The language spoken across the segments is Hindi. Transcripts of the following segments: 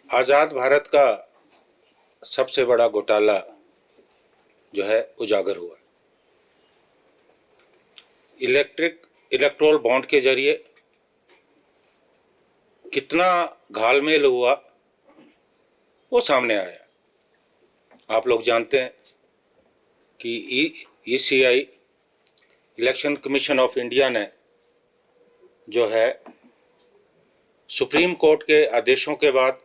आज़ाद भारत का सबसे बड़ा घोटाला जो है उजागर हुआ। इलेक्ट्रोल बॉन्ड के जरिए कितना घालमेल हुआ वो सामने आया। आप लोग जानते हैं कि ECI election commission of India ने जो है सुप्रीम कोर्ट के आदेशों के बाद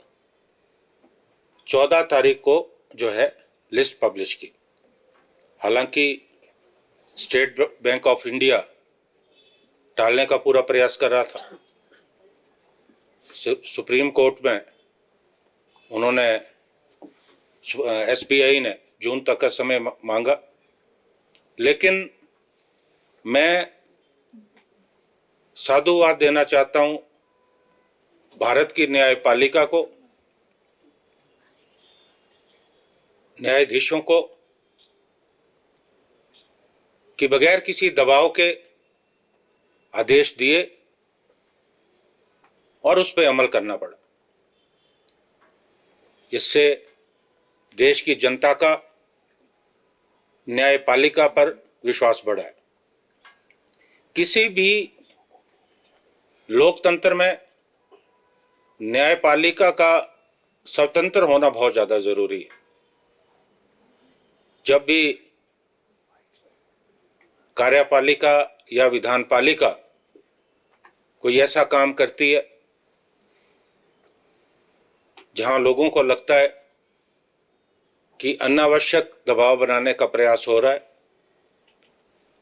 14 तारीख को जो है लिस्ट पब्लिश की। हालांकि स्टेट बैंक ऑफ इंडिया टालने का पूरा प्रयास कर रहा था। सुप्रीम कोर्ट में उन्होंने एसबीआई ने जून तक का समय मांगा, लेकिन मैं साधुवाद देना चाहता हूं भारत की न्यायपालिका को, न्यायाधीशों को, कि बगैर किसी दबाव के आदेश दिए और उस पर अमल करना पड़ा। इससे देश की जनता का न्यायपालिका पर विश्वास बढ़ा है। किसी भी लोकतंत्र में न्यायपालिका का स्वतंत्र होना बहुत ज्यादा जरूरी है। जब भी कार्यपालिका या विधानपालिका कोई ऐसा काम करती है जहां लोगों को लगता है कि अनावश्यक दबाव बनाने का प्रयास हो रहा है,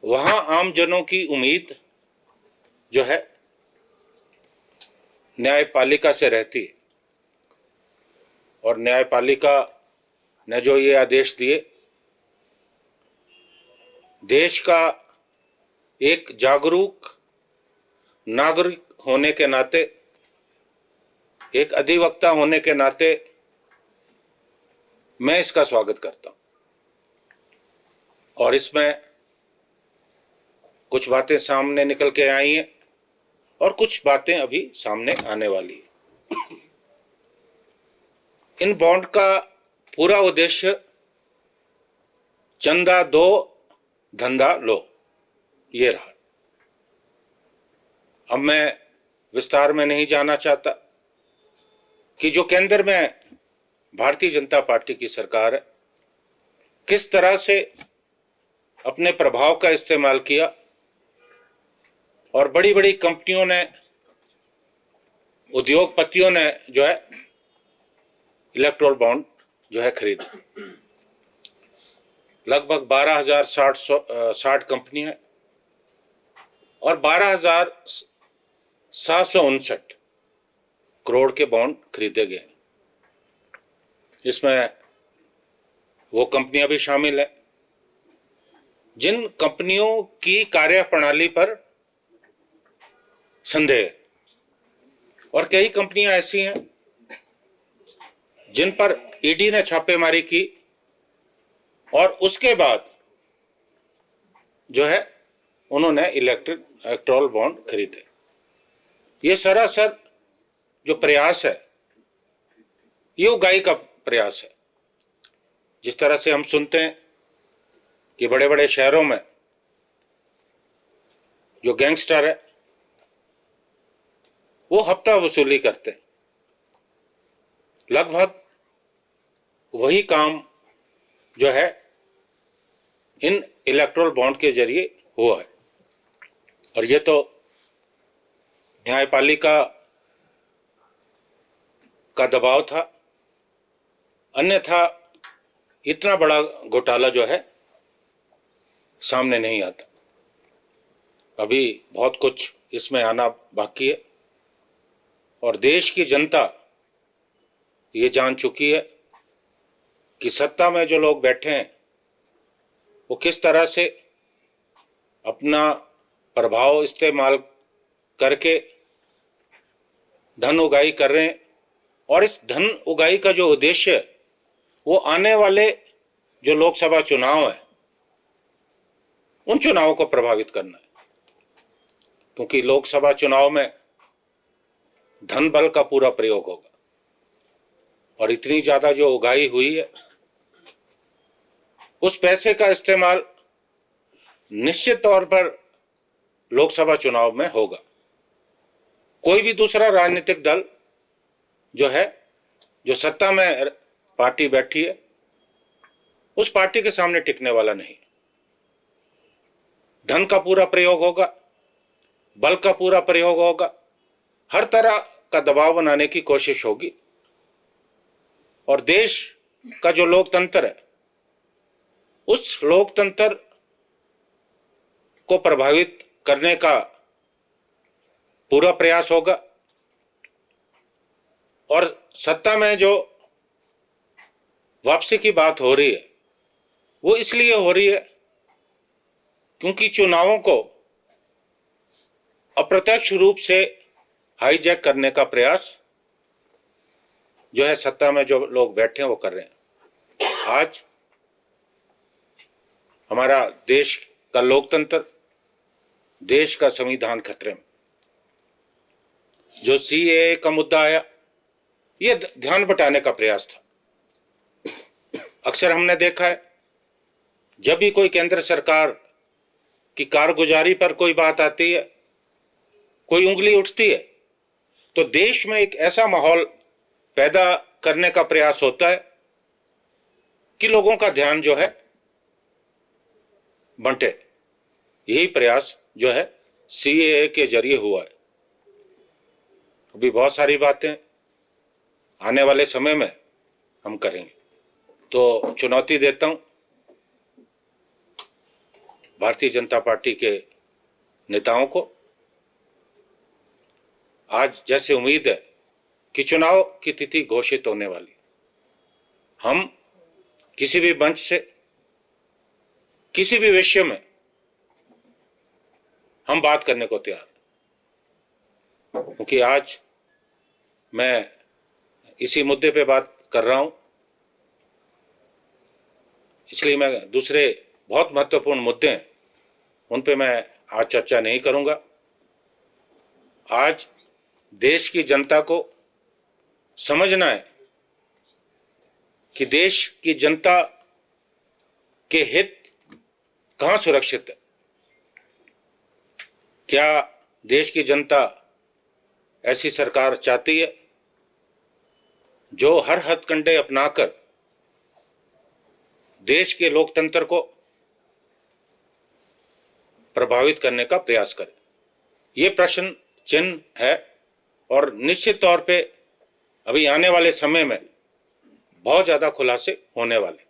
वहां आम जनों की उम्मीद जो है न्यायपालिका से रहती है। और न्यायपालिका ने जो ये आदेश दिए, देश का एक जागरूक नागरिक होने के नाते, एक अधिवक्ता होने के नाते मैं इसका स्वागत करता हूं। और इसमें कुछ बातें सामने निकल के आई हैं और कुछ बातें अभी सामने आने वाली है। इन बॉन्ड का पूरा उद्देश्य चंदा दो धंधा लो ये रहा। अब मैं विस्तार में नहीं जाना चाहता कि जो केंद्र में भारतीय जनता पार्टी की सरकार है, किस तरह से अपने प्रभाव का इस्तेमाल किया और बड़ी बड़ी कंपनियों ने, उद्योगपतियों ने जो है इलेक्ट्रोल बॉन्ड जो है खरीदे। लगभग 12,060 कंपनियां और 12,759 करोड़ के बॉन्ड खरीदे गए। इसमें वो कंपनियां भी शामिल हैं जिन कंपनियों की कार्यप्रणाली पर संदेह है, और कई कंपनियां ऐसी हैं जिन पर ईडी ने छापेमारी की और उसके बाद जो है उन्होंने इलेक्ट्रोल बॉन्ड खरीदे। ये सरासर जो प्रयास है ये उगाही का प्रयास है। जिस तरह से हम सुनते हैं कि बड़े बड़े शहरों में जो गैंगस्टर है वो हफ्ता वसूली करते हैं, लगभग वही काम जो है इन इलेक्ट्रोल बॉन्ड के जरिए हुआ है। और ये तो न्यायपालिका का दबाव था, अन्यथा इतना बड़ा घोटाला जो है सामने नहीं आता। अभी बहुत कुछ इसमें आना बाकी है और देश की जनता ये जान चुकी है कि सत्ता में जो लोग बैठे हैं वो किस तरह से अपना प्रभाव इस्तेमाल करके धन उगाही कर रहे हैं। और इस धन उगाही का जो उद्देश्य है वो आने वाले जो लोकसभा चुनाव है उन चुनावों को प्रभावित करना है, क्योंकि लोकसभा चुनाव में धन बल का पूरा प्रयोग होगा। और इतनी ज्यादा जो उगाही हुई है, उस पैसे का इस्तेमाल निश्चित तौर पर लोकसभा चुनाव में होगा। कोई भी दूसरा राजनीतिक दल जो है, जो सत्ता में पार्टी बैठी है, उस पार्टी के सामने टिकने वाला नहीं। धन का पूरा प्रयोग होगा, बल का पूरा प्रयोग होगा, हर तरह का दबाव बनाने की कोशिश होगी। और देश का जो लोकतंत्र है, उस लोकतंत्र को प्रभावित करने का पूरा प्रयास होगा। और सत्ता में जो वापसी की बात हो रही है, वो इसलिए हो रही है क्योंकि चुनावों को अप्रत्यक्ष रूप से हाईजैक करने का प्रयास जो है सत्ता में जो लोग बैठे हैं वो कर रहे हैं। आज हमारा देश का लोकतंत्र, देश का संविधान खतरे में। जो सीएए का मुद्दा आया, ये ध्यान बटाने का प्रयास था। अक्सर हमने देखा है, जब भी कोई केंद्र सरकार की कारगुजारी पर कोई बात आती है, कोई उंगली उठती है, तो देश में एक ऐसा माहौल पैदा करने का प्रयास होता है कि लोगों का ध्यान जो है बंटे। यही प्रयास जो है सीएए के जरिए हुआ है। अभी बहुत सारी बातें आने वाले समय में हम करेंगे। तो चुनौती देता हूं भारतीय जनता पार्टी के नेताओं को। आज जैसे उम्मीद है कि चुनाव की तिथि घोषित होने वाली, हम किसी भी मंच से, किसी भी विषय में हम बात करने को तैयार, क्योंकि आज मैं इसी मुद्दे पे बात कर रहा हूं। इसलिए मैं दूसरे बहुत महत्वपूर्ण मुद्दे हैं, उन पे मैं आज चर्चा नहीं करूंगा। आज देश की जनता को समझना है कि देश की जनता के हित कहां सुरक्षित है। क्या देश की जनता ऐसी सरकार चाहती है जो हर हथकंडे अपनाकर देश के लोकतंत्र को प्रभावित करने का प्रयास करे? ये प्रश्न चिन्ह है और निश्चित तौर पे अभी आने वाले समय में बहुत ज्यादा खुलासे होने वाले।